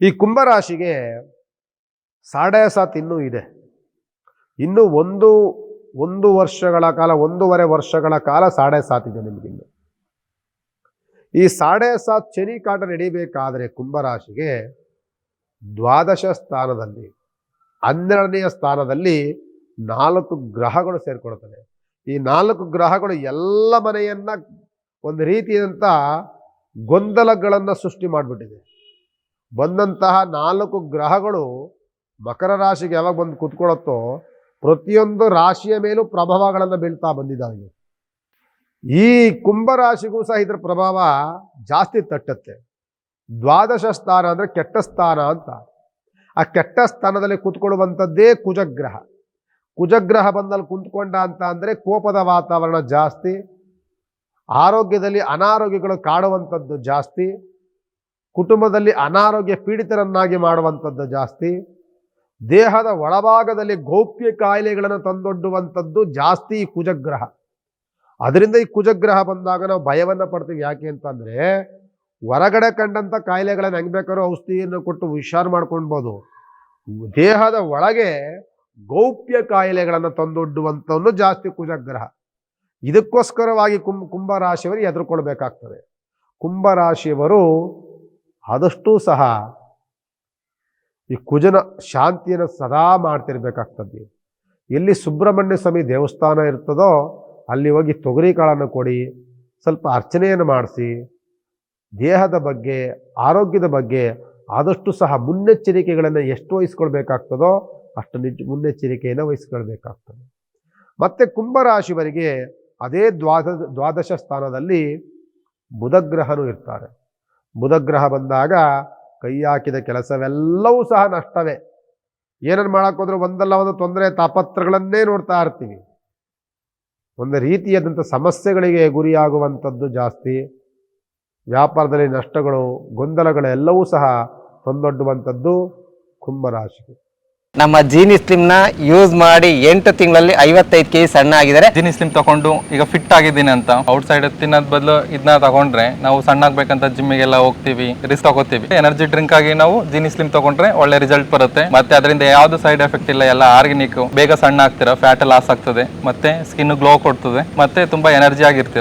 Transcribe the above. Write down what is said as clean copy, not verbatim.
ಈ ಕುಂಭರಾಶಿಗೆ ಸಾಡೆ ಸಾತ್ ಇನ್ನೂ ಇದೆ. ಇನ್ನು ಒಂದು ವರ್ಷಗಳ ಕಾಲ, 1.5 ವರ್ಷಗಳ ಕಾಲ ಸಾಡೆ ಸಾತ್ ಇದೆ ನಿಮಗಿನ್ನು. ಈ ಸಾಡೆ ಸಾತ್ ಶನಿ ಕಾಟ ನಡೀಬೇಕಾದ್ರೆ ಕುಂಭರಾಶಿಗೆ ದ್ವಾದಶ ಸ್ಥಾನದಲ್ಲಿ 12ನೆಯ ಸ್ಥಾನದಲ್ಲಿ 4 ಗ್ರಹಗಳು ಸೇರ್ಕೊಳ್ತವೆ. ಈ 4 ಗ್ರಹಗಳು ಎಲ್ಲ ಮನೆಯನ್ನ ಒಂದು ರೀತಿಯಾದಂಥ ಗೊಂದಲಗಳನ್ನು ಸೃಷ್ಟಿ ಮಾಡಿಬಿಟ್ಟಿದೆ. ಬಂದಂತಹ 4 ಗ್ರಹಗಳು ಮಕರ ರಾಶಿಗೆ ಯಾವಾಗ ಬಂದು ಕೂತ್ಕೊಳ್ಳುತ್ತೋ ಪ್ರತಿಯೊಂದು ರಾಶಿಯ ಮೇಲೂ ಪ್ರಭಾವಗಳನ್ನು ಬೀಳ್ತಾ ಬಂದಿದ್ದಾವೆ. ಈ ಕುಂಭರಾಶಿಗೂ ಸಹ ಇದರ ಪ್ರಭಾವ ಜಾಸ್ತಿ ತಟ್ಟುತ್ತೆ. ದ್ವಾದಶ ಸ್ಥಾನ ಅಂದರೆ ಕೆಟ್ಟ ಸ್ಥಾನ ಅಂತ. ಆ ಕೆಟ್ಟ ಸ್ಥಾನದಲ್ಲಿ ಕೂತ್ಕೊಳ್ಳುವಂಥದ್ದೇ ಕುಜಗ್ರಹ. ಕುಜಗ್ರಹ ಬಂದಲ್ಲಿ ಕುಂತ್ಕೊಂಡ ಅಂತ ಅಂದರೆ ಕೋಪದ ವಾತಾವರಣ ಜಾಸ್ತಿ, ಆರೋಗ್ಯದಲ್ಲಿ ಅನಾರೋಗ್ಯಗಳು ಕಾಡುವಂಥದ್ದು ಜಾಸ್ತಿ, ಕುಟುಂಬದಲ್ಲಿ ಅನಾರೋಗ್ಯ ಪೀಡಿತರನ್ನಾಗಿ ಮಾಡುವಂಥದ್ದು ಜಾಸ್ತಿ, ದೇಹದ ಒಳಭಾಗದಲ್ಲಿ ಗೌಪ್ಯ ಕಾಯಿಲೆಗಳನ್ನು ತಂದೊಡ್ಡುವಂಥದ್ದು ಜಾಸ್ತಿ ಈ ಕುಜಗ್ರಹ. ಅದರಿಂದ ಈ ಕುಜಗ್ರಹ ಬಂದಾಗ ನಾವು ಭಯವನ್ನು ಪಡ್ತೀವಿ. ಯಾಕೆ ಅಂತಂದರೆ ಹೊರಗಡೆ ಕಂಡಂಥ ಕಾಯಿಲೆಗಳನ್ನು ಹೆಂಗೆ ಬೇಕಾದ್ರೂ ಔಷಧಿಯನ್ನು ಕೊಟ್ಟು ಹುಷಾರು ಮಾಡ್ಕೊಳ್ಬೋದು. ದೇಹದ ಒಳಗೆ ಗೌಪ್ಯ ಕಾಯಿಲೆಗಳನ್ನು ತಂದೊಡ್ಡುವಂಥವನ್ನು ಜಾಸ್ತಿ ಕುಜಗ್ರಹ. ಇದಕ್ಕೋಸ್ಕರವಾಗಿ ಕುಂಭರಾಶಿಯವರು ಎದುರುಕೊಳ್ಬೇಕಾಗ್ತದೆ. ಕುಂಭರಾಶಿಯವರು ಆದಷ್ಟೂ ಸಹ ಈ ಕುಜನ ಶಾಂತಿಯನ್ನು ಸದಾ ಮಾಡ್ತಿರ್ಬೇಕಾಗ್ತದೆ. ಎಲ್ಲಿ ಸುಬ್ರಹ್ಮಣ್ಯ ಸ್ವಾಮಿ ದೇವಸ್ಥಾನ ಇರ್ತದೋ ಅಲ್ಲಿ ಹೋಗಿ ತೊಗರಿ ಕಾಳನ್ನು ಕೊಡಿ, ಸ್ವಲ್ಪ ಅರ್ಚನೆಯನ್ನು ಮಾಡಿಸಿ, ದೇಹದ ಬಗ್ಗೆ ಆರೋಗ್ಯದ ಬಗ್ಗೆ ಆದಷ್ಟು ಸಹ ಮುನ್ನೆಚ್ಚರಿಕೆಗಳನ್ನು ಎಷ್ಟು ವಹಿಸ್ಕೊಳ್ಬೇಕಾಗ್ತದೋ ಅಷ್ಟು ಮುನ್ನೆಚ್ಚರಿಕೆಯನ್ನು ವಹಿಸ್ಕೊಳ್ಬೇಕಾಗ್ತದೆ. ಮತ್ತು ಕುಂಭರಾಶಿಯವರಿಗೆ ಅದೇ ದ್ವಾದಶ ಸ್ಥಾನದಲ್ಲಿ ಬುಧಗ್ರಹನೂ ಇರ್ತಾರೆ. ಬುಧಗ್ರಹ ಬಂದಾಗ ಕೈ ಹಾಕಿದ ಕೆಲಸವೆಲ್ಲವೂ ಸಹ ನಷ್ಟವೇ. ಏನನ್ನು ಮಾಡೋಕ್ಕೋದ್ರೂ ಒಂದಲ್ಲ ಒಂದು ತೊಂದರೆ ತಾಪತ್ರಗಳನ್ನೇ ನೋಡ್ತಾ ಇರ್ತೀವಿ. ಒಂದು ರೀತಿಯಾದಂಥ ಸಮಸ್ಯೆಗಳಿಗೆ ಗುರಿಯಾಗುವಂಥದ್ದು ಜಾಸ್ತಿ. ವ್ಯಾಪಾರದಲ್ಲಿ ನಷ್ಟಗಳು, ಗೊಂದಲಗಳು ಎಲ್ಲವೂ ಸಹ ತಂದೊಡ್ಡುವಂಥದ್ದು ಕುಂಭರಾಶಿ. ನಮ್ಮ ಜೀನಿ ಸ್ಲಿಮ್ನ ಯೂಸ್ ಮಾಡಿ 8 ತಿಂಗಳಲ್ಲಿ 55 kg ಸಣ್ಣ ಆಗಿದ್ದಾರೆ. ಜೀನಿ ಸ್ಲಿಮ್ ತಗೊಂಡು ಈಗ ಫಿಟ್ ಆಗಿದ್ದೀನಿ ಅಂತ ಔಟ್ ಸೈಡ್ ತಿನ್ನೋದ್ ಬದಲು ಇದನ್ನ ತಗೊಂಡ್ರೆ ನಾವು ಸಣ್ಣ ಆಗ್ಬೇಕಂತ ಜಿಮ್ಮಿಗೆಲ್ಲ ಹೋಗ್ತೀವಿ, ರಿಸ್ಕ್ ತಗೋತೀವಿ. ಎನರ್ಜಿ ಡ್ರಿಂಕ್ ಆಗಿ ನಾವು ಜೀನಿ ಸ್ಲಿಮ್ ತಗೊಂಡ್ರೆ ಒಳ್ಳೆ ರಿಸಲ್ಟ್ ಬರುತ್ತೆ. ಮತ್ತೆ ಅದರಿಂದ ಯಾವ್ದು ಸೈಡ್ ಎಫೆಕ್ಟ್ ಇಲ್ಲ, ಎಲ್ಲ ಆರ್ಗ್ಯಾನಿಕ್. ಬೇಗ ಸಣ್ಣ ಆಗ್ತೀರಾ, ಫ್ಯಾಟ್ ಲಾಸ್ ಆಗ್ತದೆ, ಮತ್ತೆ ಸ್ಕಿನ್ ಗ್ಲೋ ಕೊಡ್ತದೆ, ಮತ್ತೆ ತುಂಬಾ ಎನರ್ಜಿ ಆಗಿರ್ತೀರಾ.